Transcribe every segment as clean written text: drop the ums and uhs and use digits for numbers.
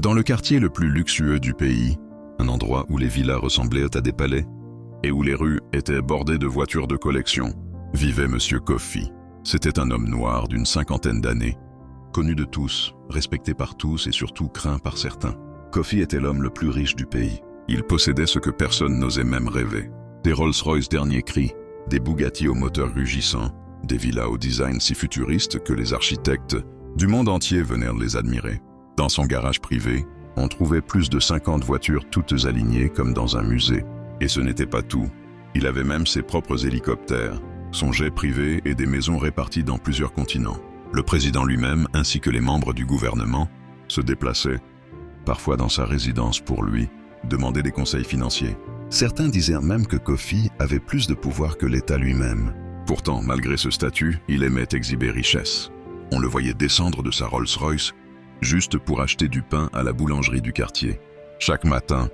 Dans le quartier le plus luxueux du pays, un endroit où les villas ressemblaient à des palais et où les rues étaient bordées de voitures de collection, vivait Monsieur Kofi. C'était un homme noir d'une 50aine d'années, connu de tous, respecté par tous et surtout craint par certains. Kofi était l'homme le plus riche du pays. Il possédait ce que personne n'osait même rêver. Des Rolls-Royce dernier cri, des Bugatti au moteur rugissant, des villas au design si futuriste que les architectes du monde entier venaient les admirer. Dans son garage privé, on trouvait plus de 50 voitures toutes alignées comme dans un musée. Et ce n'était pas tout. Il avait même ses propres hélicoptères, son jet privé et des maisons réparties dans plusieurs continents. Le président lui-même, ainsi que les membres du gouvernement, se déplaçaient, parfois dans sa résidence pour lui, demander des conseils financiers. Certains disaient même que Kofi avait plus de pouvoir que l'État lui-même. Pourtant, malgré ce statut, il aimait exhiber richesse. On le voyait descendre de sa Rolls-Royce juste pour acheter du pain à la boulangerie du quartier. Chaque matin,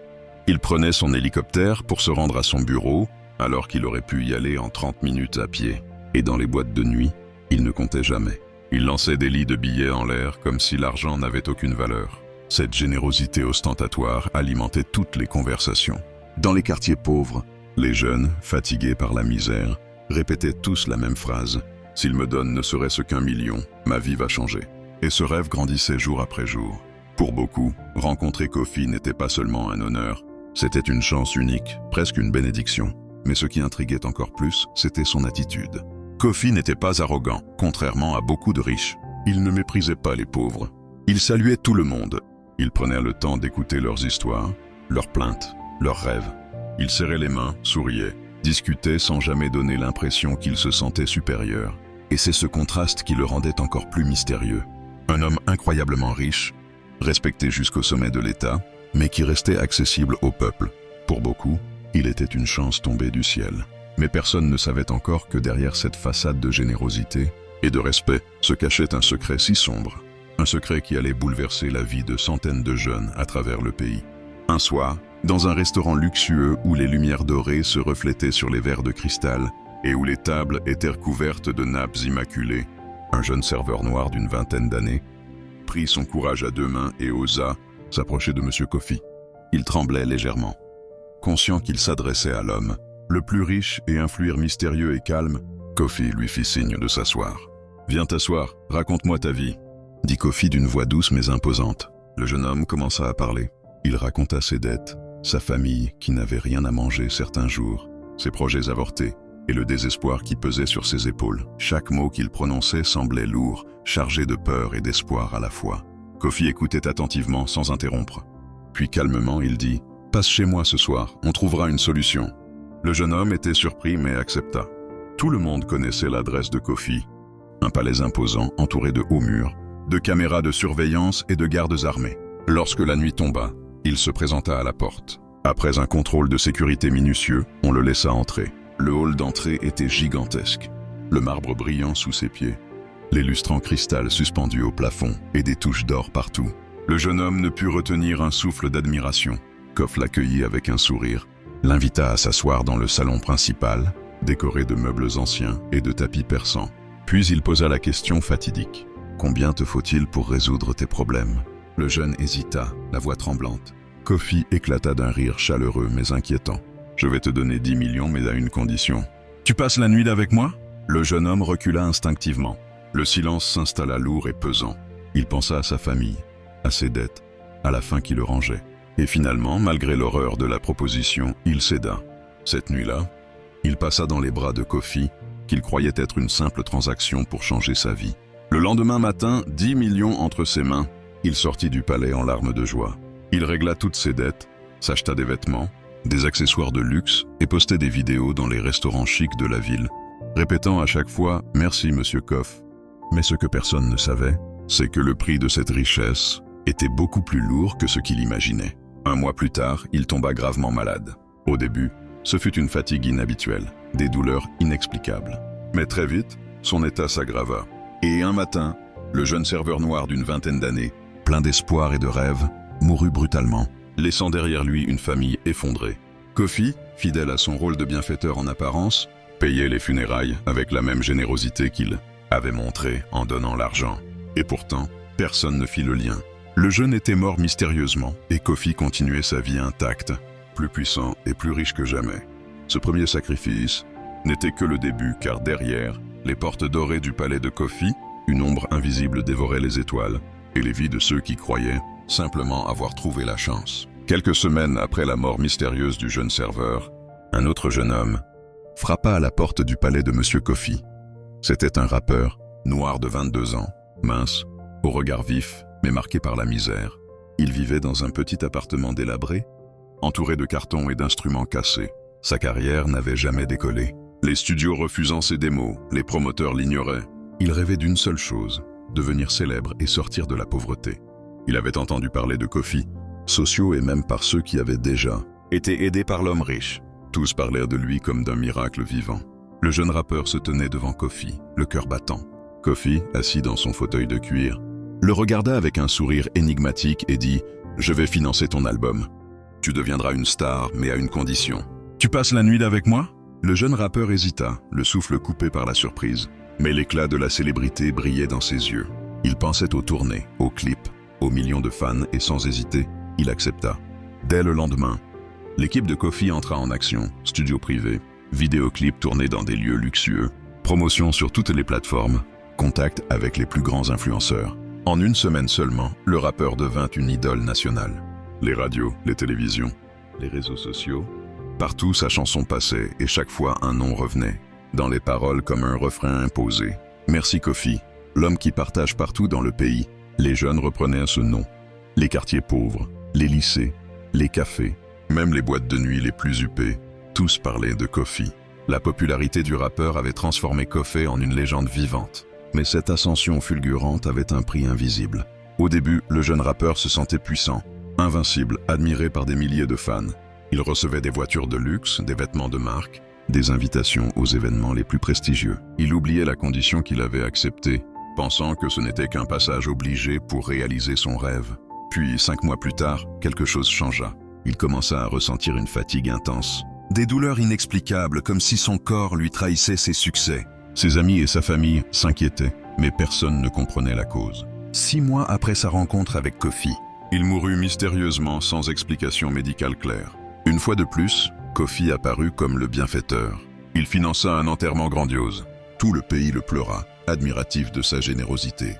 il prenait son hélicoptère pour se rendre à son bureau, alors qu'il aurait pu y aller en 30 minutes à pied. Et dans les boîtes de nuit, il ne comptait jamais. Il lançait des lits de billets en l'air comme si l'argent n'avait aucune valeur. Cette générosité ostentatoire alimentait toutes les conversations. Dans les quartiers pauvres, les jeunes, fatigués par la misère, répétaient tous la même phrase. « S'il me donne ne serait-ce qu'1 million, ma vie va changer. » Et ce rêve grandissait jour après jour. Pour beaucoup, rencontrer Kofi n'était pas seulement un honneur, c'était une chance unique, presque une bénédiction. Mais ce qui intriguait encore plus, c'était son attitude. Kofi n'était pas arrogant, contrairement à beaucoup de riches. Il ne méprisait pas les pauvres. Il saluait tout le monde. Il prenait le temps d'écouter leurs histoires, leurs plaintes, leurs rêves. Il serrait les mains, souriait, discutait sans jamais donner l'impression qu'il se sentait supérieur. Et c'est ce contraste qui le rendait encore plus mystérieux. Un homme incroyablement riche, respecté jusqu'au sommet de l'État, mais qui restait accessible au peuple. Pour beaucoup, il était une chance tombée du ciel. Mais personne ne savait encore que derrière cette façade de générosité et de respect se cachait un secret si sombre. Un secret qui allait bouleverser la vie de centaines de jeunes à travers le pays. Un soir, dans un restaurant luxueux où les lumières dorées se reflétaient sur les verres de cristal et où les tables étaient recouvertes de nappes immaculées, un jeune serveur noir d'une 20aine d'années prit son courage à 2 mains et osa s'approcher de Monsieur Kofi. Il tremblait légèrement. Conscient qu'il s'adressait à l'homme le plus riche et un fluir mystérieux et calme, Kofi lui fit signe de s'asseoir. « Viens t'asseoir, raconte-moi ta vie », dit Kofi d'une voix douce mais imposante. Le jeune homme commença à parler. Il raconta ses dettes, sa famille qui n'avait rien à manger certains jours, ses projets avortés et le désespoir qui pesait sur ses épaules. Chaque mot qu'il prononçait semblait lourd, chargé de peur et d'espoir à la fois. Kofi écoutait attentivement sans interrompre. Puis calmement, il dit « Passe chez moi ce soir, on trouvera une solution. » Le jeune homme était surpris mais accepta. Tout le monde connaissait l'adresse de Kofi. Un palais imposant entouré de hauts murs, de caméras de surveillance et de gardes armés. Lorsque la nuit tomba, il se présenta à la porte. Après un contrôle de sécurité minutieux, on le laissa entrer. Le hall d'entrée était gigantesque, le marbre brillant sous ses pieds, les lustres en cristal suspendus au plafond et des touches d'or partout. Le jeune homme ne put retenir un souffle d'admiration. Kof l'accueillit avec un sourire, l'invita à s'asseoir dans le salon principal, décoré de meubles anciens et de tapis persans. Puis il posa la question fatidique. « Combien te faut-il pour résoudre tes problèmes ?» Le jeune hésita, la voix tremblante. Kofi éclata d'un rire chaleureux mais inquiétant. « Je vais te donner 10 millions mais à une condition. Tu passes la nuit avec moi ?» Le jeune homme recula instinctivement. Le silence s'installa lourd et pesant. Il pensa à sa famille, à ses dettes, à la faim qui le rangeait. Et finalement, malgré l'horreur de la proposition, il céda. Cette nuit-là, il passa dans les bras de Kofi, qu'il croyait être une simple transaction pour changer sa vie. Le lendemain matin, 10 millions entre ses mains, il sortit du palais en larmes de joie. Il régla toutes ses dettes, s'acheta des vêtements, des accessoires de luxe et postait des vidéos dans les restaurants chics de la ville, répétant à chaque fois « Merci, Monsieur Kof ». Mais ce que personne ne savait, c'est que le prix de cette richesse était beaucoup plus lourd que ce qu'il imaginait. 1 mois plus tard, il tomba gravement malade. Au début, ce fut une fatigue inhabituelle, des douleurs inexplicables. Mais très vite, son état s'aggrava. Et un matin, le jeune serveur noir d'une 20aine d'années, plein d'espoir et de rêves, mourut brutalement, laissant derrière lui une famille effondrée. Kofi, fidèle à son rôle de bienfaiteur en apparence, payait les funérailles avec la même générosité qu'il avait montré en donnant l'argent. Et pourtant, personne ne fit le lien. Le jeune était mort mystérieusement et Kofi continuait sa vie intacte, plus puissant et plus riche que jamais. Ce premier sacrifice n'était que le début car derrière, les portes dorées du palais de Kofi, une ombre invisible dévorait les étoiles et les vies de ceux qui croyaient simplement avoir trouvé la chance. Quelques semaines après la mort mystérieuse du jeune serveur, un autre jeune homme frappa à la porte du palais de Monsieur Kofi. C'était un rappeur, noir de 22 ans, mince, au regard vif, mais marqué par la misère. Il vivait dans un petit appartement délabré, entouré de cartons et d'instruments cassés. Sa carrière n'avait jamais décollé. Les studios refusant ses démos, les promoteurs l'ignoraient. Il rêvait d'une seule chose, devenir célèbre et sortir de la pauvreté. Il avait entendu parler de Kofi, sociaux et même par ceux qui avaient déjà été aidés par l'homme riche. Tous parlèrent de lui comme d'un miracle vivant. Le jeune rappeur se tenait devant Kofi, le cœur battant. Kofi, assis dans son fauteuil de cuir, le regarda avec un sourire énigmatique et dit « Je vais financer ton album. Tu deviendras une star, mais à une condition. Tu passes la nuit avec moi ?» Le jeune rappeur hésita, le souffle coupé par la surprise. Mais l'éclat de la célébrité brillait dans ses yeux. Il pensait aux tournées, aux clips, aux millions de fans et sans hésiter, il accepta. Dès le lendemain, l'équipe de Kofi entra en action, studio privé, vidéoclips tournés dans des lieux luxueux, promotion sur toutes les plateformes, contact avec les plus grands influenceurs. En une semaine seulement, le rappeur devint une idole nationale. Les radios, les télévisions, les réseaux sociaux, partout sa chanson passait et chaque fois un nom revenait, dans les paroles comme un refrain imposé. Merci Kofi, l'homme qui partage partout dans le pays. Les jeunes reprenaient ce nom. Les quartiers pauvres, les lycées, les cafés, même les boîtes de nuit les plus huppées, tous parlaient de Kofi. La popularité du rappeur avait transformé Kofi en une légende vivante. Mais cette ascension fulgurante avait un prix invisible. Au début, le jeune rappeur se sentait puissant, invincible, admiré par des milliers de fans. Il recevait des voitures de luxe, des vêtements de marque, des invitations aux événements les plus prestigieux. Il oubliait la condition qu'il avait acceptée, pensant que ce n'était qu'un passage obligé pour réaliser son rêve. Puis, 5 mois plus tard, quelque chose changea. Il commença à ressentir une fatigue intense. Des douleurs inexplicables, comme si son corps lui trahissait ses succès. Ses amis et sa famille s'inquiétaient, mais personne ne comprenait la cause. 6 mois après sa rencontre avec Kofi, il mourut mystérieusement sans explication médicale claire. Une fois de plus, Kofi apparut comme le bienfaiteur. Il finança un enterrement grandiose. Tout le pays le pleura, admiratif de sa générosité.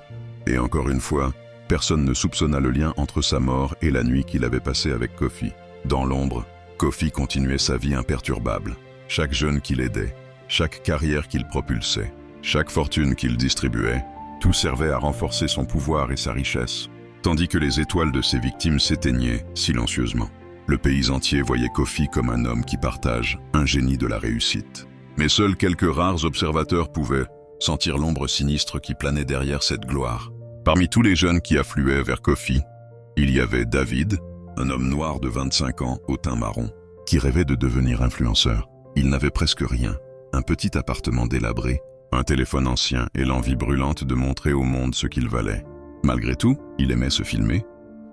Et encore une fois, personne ne soupçonna le lien entre sa mort et la nuit qu'il avait passée avec Kofi. Dans l'ombre, Kofi continuait sa vie imperturbable. Chaque jeune qu'il aidait, chaque carrière qu'il propulsait, chaque fortune qu'il distribuait, tout servait à renforcer son pouvoir et sa richesse, tandis que les étoiles de ses victimes s'éteignaient silencieusement. Le pays entier voyait Kofi comme un homme qui partage, un génie de la réussite. Mais seuls quelques rares observateurs pouvaient sentir l'ombre sinistre qui planait derrière cette gloire. Parmi tous les jeunes qui affluaient vers Kofi, il y avait David, un homme noir de 25 ans au teint marron, qui rêvait de devenir influenceur. Il n'avait presque rien, un petit appartement délabré, un téléphone ancien et l'envie brûlante de montrer au monde ce qu'il valait. Malgré tout, il aimait se filmer,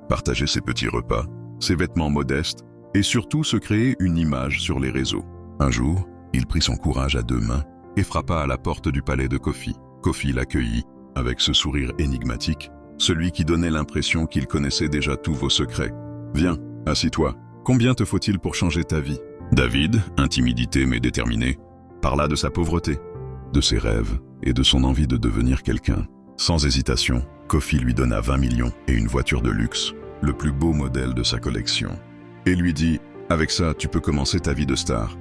partager ses petits repas, ses vêtements modestes et surtout se créer une image sur les réseaux. Un jour, il prit son courage à 2 mains et frappa à la porte du palais de Kofi. Kofi l'accueillit avec ce sourire énigmatique, celui qui donnait l'impression qu'il connaissait déjà tous vos secrets. « Viens, assis-toi. Combien te faut-il pour changer ta vie ?» David, intimidité mais déterminé, parla de sa pauvreté, de ses rêves et de son envie de devenir quelqu'un. Sans hésitation, Kofi lui donna 20 millions et une voiture de luxe, le plus beau modèle de sa collection, et lui dit « Avec ça, tu peux commencer ta vie de star. »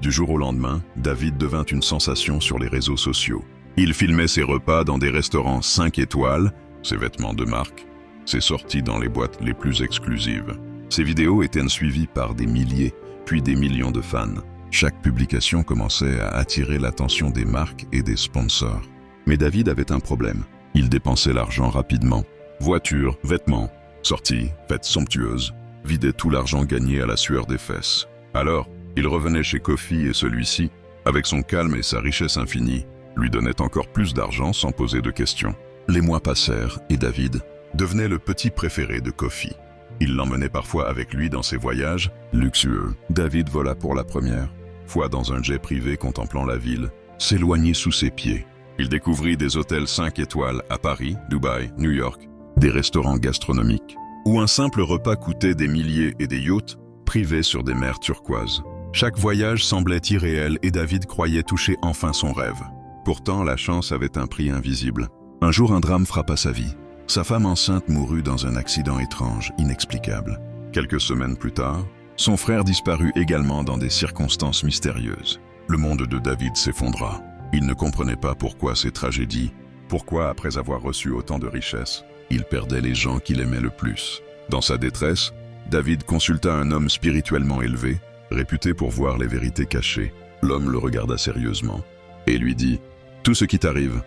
Du jour au lendemain, David devint une sensation sur les réseaux sociaux. Il filmait ses repas dans des restaurants 5 étoiles, ses vêtements de marque, ses sorties dans les boîtes les plus exclusives. Ses vidéos étaient suivies par des milliers, puis des millions de fans. Chaque publication commençait à attirer l'attention des marques et des sponsors. Mais David avait un problème. Il dépensait l'argent rapidement. Voitures, vêtements, sorties, fêtes somptueuses, vidait tout l'argent gagné à la sueur des fesses. Alors, il revenait chez Kofi et celui-ci, avec son calme et sa richesse infinie, lui donnait encore plus d'argent sans poser de questions. Les mois passèrent et David devenait le petit préféré de Kofi. Il l'emmenait parfois avec lui dans ses voyages luxueux. David vola pour la première fois dans un jet privé contemplant la ville, s'éloigner sous ses pieds. Il découvrit des hôtels 5 étoiles à Paris, Dubaï, New York, des restaurants gastronomiques, où un simple repas coûtait des milliers et des yachts privés sur des mers turquoises. Chaque voyage semblait irréel et David croyait toucher enfin son rêve. Pourtant, la chance avait un prix invisible. Un jour, un drame frappa sa vie. Sa femme enceinte mourut dans un accident étrange, inexplicable. Quelques semaines plus tard, son frère disparut également dans des circonstances mystérieuses. Le monde de David s'effondra. Il ne comprenait pas pourquoi ces tragédies, pourquoi, après avoir reçu autant de richesses, il perdait les gens qu'il aimait le plus. Dans sa détresse, David consulta un homme spirituellement élevé, réputé pour voir les vérités cachées. L'homme le regarda sérieusement et lui dit « Tout ce qui t'arrive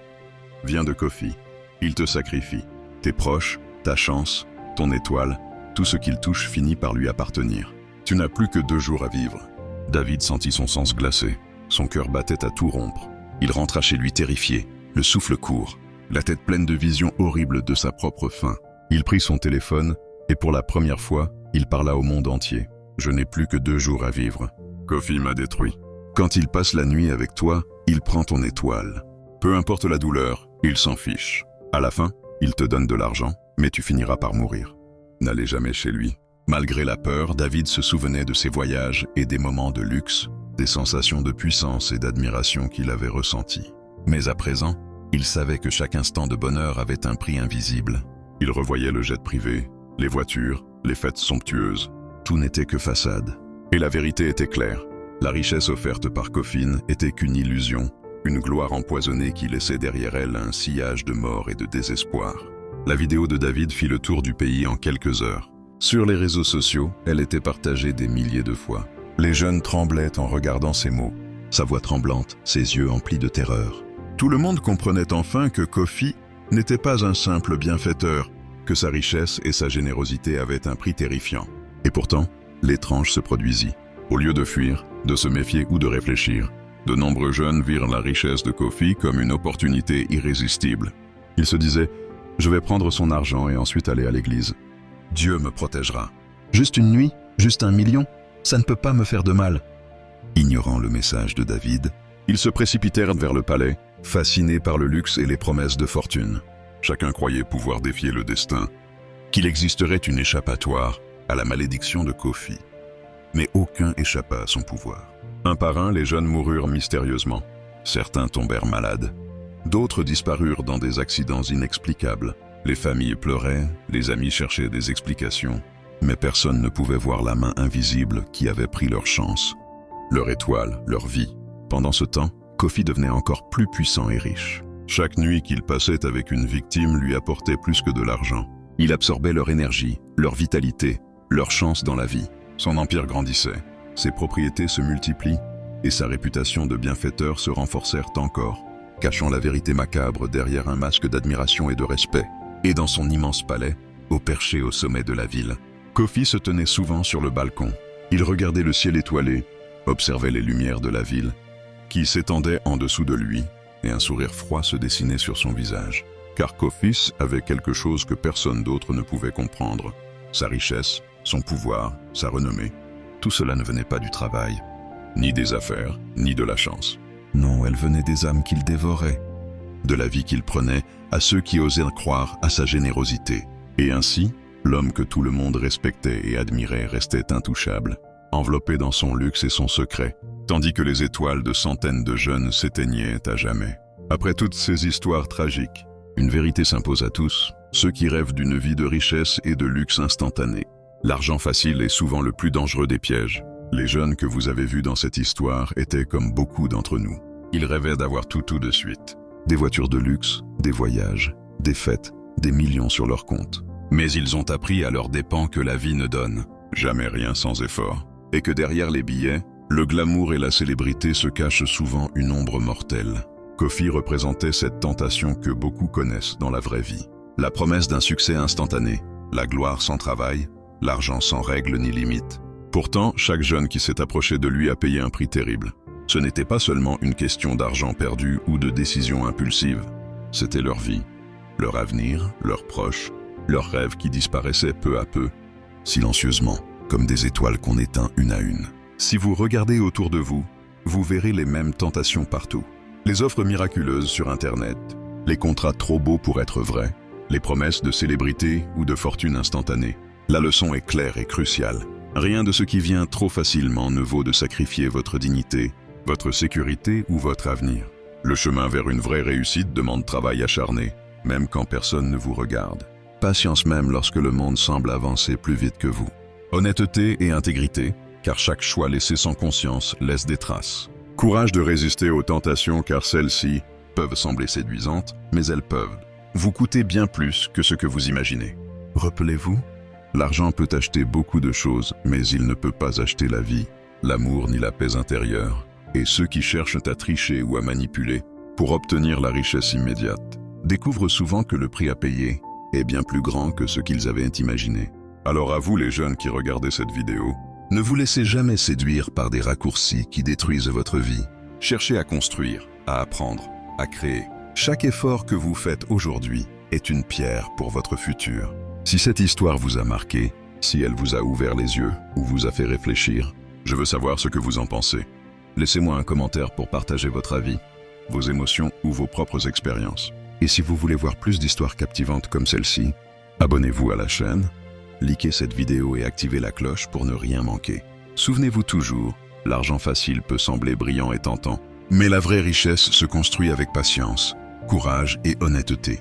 vient de Kofi. Il te sacrifie. Tes proches, ta chance, ton étoile, tout ce qu'il touche finit par lui appartenir. Tu n'as plus que 2 jours à vivre. » David sentit son sang glacé. Son cœur battait à tout rompre. Il rentra chez lui terrifié, le souffle court, la tête pleine de visions horribles de sa propre fin. Il prit son téléphone et pour la première fois, il parla au monde entier. « Je n'ai plus que 2 jours à vivre. Kofi m'a détruit. Quand il passe la nuit avec toi, il prend ton étoile. Peu importe la douleur, il s'en fiche. À la fin, il te donne de l'argent, mais tu finiras par mourir. » N'allez jamais chez lui. Malgré la peur, David se souvenait de ses voyages et des moments de luxe, des sensations de puissance et d'admiration qu'il avait ressenties. Mais à présent, il savait que chaque instant de bonheur avait un prix invisible. Il revoyait le jet privé, les voitures, les fêtes somptueuses. Tout n'était que façade. Et la vérité était claire. La richesse offerte par Kofi était qu'une illusion, une gloire empoisonnée qui laissait derrière elle un sillage de mort et de désespoir. La vidéo de David fit le tour du pays en quelques heures. Sur les réseaux sociaux, elle était partagée des milliers de fois. Les jeunes tremblaient en regardant ces mots, sa voix tremblante, ses yeux emplis de terreur. Tout le monde comprenait enfin que Kofi n'était pas un simple bienfaiteur, que sa richesse et sa générosité avaient un prix terrifiant. Et pourtant, l'étrange se produisit. Au lieu de fuir, de se méfier ou de réfléchir, de nombreux jeunes virent la richesse de Kofi comme une opportunité irrésistible. Ils se disaient « Je vais prendre son argent et ensuite aller à l'église. Dieu me protégera. Juste une nuit, juste 1 million, ça ne peut pas me faire de mal. » Ignorant le message de David, ils se précipitèrent vers le palais, fascinés par le luxe et les promesses de fortune. Chacun croyait pouvoir défier le destin, qu'il existerait une échappatoire à la malédiction de Kofi. Mais aucun échappa à son pouvoir. Un par un, les jeunes moururent mystérieusement. Certains tombèrent malades. D'autres disparurent dans des accidents inexplicables. Les familles pleuraient, les amis cherchaient des explications, mais personne ne pouvait voir la main invisible qui avait pris leur chance, leur étoile, leur vie. Pendant ce temps, Kofi devenait encore plus puissant et riche. Chaque nuit qu'il passait avec une victime lui apportait plus que de l'argent. Il absorbait leur énergie, leur vitalité, leur chance dans la vie. Son empire grandissait, ses propriétés se multiplient et sa réputation de bienfaiteur se renforcèrent encore, cachant la vérité macabre derrière un masque d'admiration et de respect. Et dans son immense palais, au perché au sommet de la ville, Kofi se tenait souvent sur le balcon. Il regardait le ciel étoilé, observait les lumières de la ville, qui s'étendaient en dessous de lui, et un sourire froid se dessinait sur son visage. Car Kofi avait quelque chose que personne d'autre ne pouvait comprendre. Sa richesse, son pouvoir, sa renommée. Tout cela ne venait pas du travail, ni des affaires, ni de la chance. Non, elle venait des âmes qu'il dévorait, de la vie qu'il prenait à ceux qui osaient croire à sa générosité. Et ainsi, l'homme que tout le monde respectait et admirait restait intouchable, enveloppé dans son luxe et son secret, tandis que les étoiles de centaines de jeunes s'éteignaient à jamais. Après toutes ces histoires tragiques, une vérité s'impose à tous, ceux qui rêvent d'une vie de richesse et de luxe instantané. L'argent facile est souvent le plus dangereux des pièges. Les jeunes que vous avez vus dans cette histoire étaient comme beaucoup d'entre nous. Ils rêvaient d'avoir tout de suite. Des voitures de luxe, des voyages, des fêtes, des millions sur leur compte. Mais ils ont appris à leurs dépens que la vie ne donne jamais rien sans effort. Et que derrière les billets, le glamour et la célébrité se cachent souvent une ombre mortelle. Kofi représentait cette tentation que beaucoup connaissent dans la vraie vie. La promesse d'un succès instantané, la gloire sans travail, l'argent sans règles ni limites. Pourtant, chaque jeune qui s'est approché de lui a payé un prix terrible. Ce n'était pas seulement une question d'argent perdu ou de décisions impulsives. C'était leur vie, leur avenir, leurs proches, leurs rêves qui disparaissaient peu à peu, silencieusement, comme des étoiles qu'on éteint une à une. Si vous regardez autour de vous, vous verrez les mêmes tentations partout. Les offres miraculeuses sur Internet, les contrats trop beaux pour être vrais, les promesses de célébrité ou de fortune instantanée. La leçon est claire et cruciale. Rien de ce qui vient trop facilement ne vaut de sacrifier votre dignité, votre sécurité ou votre avenir. Le chemin vers une vraie réussite demande travail acharné, même quand personne ne vous regarde. Patience même lorsque le monde semble avancer plus vite que vous. Honnêteté et intégrité, car chaque choix laissé sans conscience laisse des traces. Courage de résister aux tentations, car celles-ci peuvent sembler séduisantes, mais elles peuvent vous coûter bien plus que ce que vous imaginez. Rappelez-vous, l'argent peut acheter beaucoup de choses, mais il ne peut pas acheter la vie, l'amour ni la paix intérieure. Et ceux qui cherchent à tricher ou à manipuler pour obtenir la richesse immédiate découvrent souvent que le prix à payer est bien plus grand que ce qu'ils avaient imaginé. Alors à vous les jeunes qui regardez cette vidéo, ne vous laissez jamais séduire par des raccourcis qui détruisent votre vie. Cherchez à construire, à apprendre, à créer. Chaque effort que vous faites aujourd'hui est une pierre pour votre futur. Si cette histoire vous a marqué, si elle vous a ouvert les yeux ou vous a fait réfléchir, je veux savoir ce que vous en pensez. Laissez-moi un commentaire pour partager votre avis, vos émotions ou vos propres expériences. Et si vous voulez voir plus d'histoires captivantes comme celle-ci, abonnez-vous à la chaîne, likez cette vidéo et activez la cloche pour ne rien manquer. Souvenez-vous toujours, l'argent facile peut sembler brillant et tentant, mais la vraie richesse se construit avec patience, courage et honnêteté.